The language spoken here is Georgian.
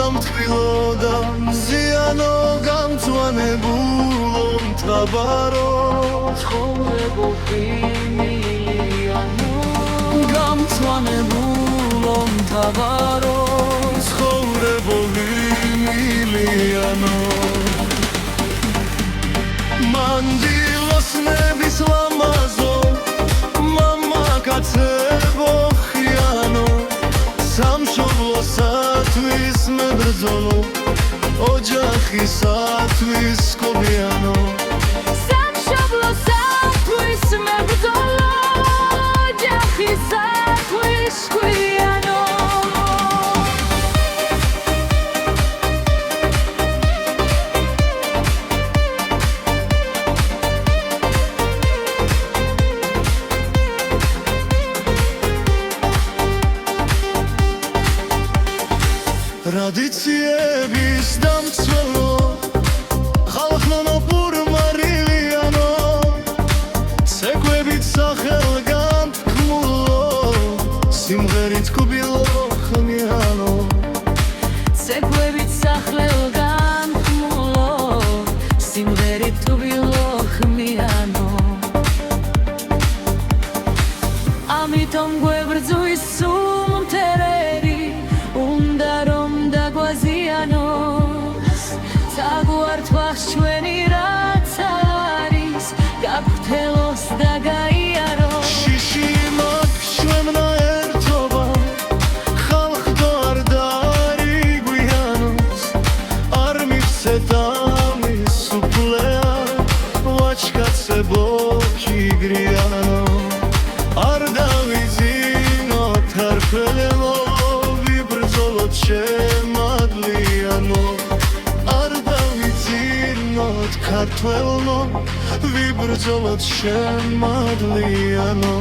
გამთბილო და მზიანო გამწვანებულო მთავარო ცხოვრებობი მილიანო გამწვანებულო მთავარო ცხოვრებობი მილიანო მანდილოს ნების ლამაზო მამაკაცებო ხიანო სამშობლოსათვის მებრძოლო ოჯახისათვის კობიანო სამშობლოსათვის მებრძოლო ოჯახისათვის კობიანო ტრადიციების დამცველო ხალხნანო პურმარილიანო ცეკვებით სახელგან თქმულო სიმღერით კუბილო ხმიანო ცეკვებით სახელგან თქმულო სიმღერით კუბილო ხმიანო ამიტომ გვებრძვის სულმთერერი უნდა რომ დაგვაზიანოს საგვართვას ჩვენი რაც არის გაგვთელოს და გაიაროს შიში მაქვს ჩვენმა ერთობა ხალხო არ დაარიგვიანოს არ მივცეთ ამის უფლება ვაჩქაცებო ჩიგრიანო არ დავიძინოთ არფელო შემადლიანო არ დავიძინოთ ქართველო ვიბრძოლოთ შემადლიანო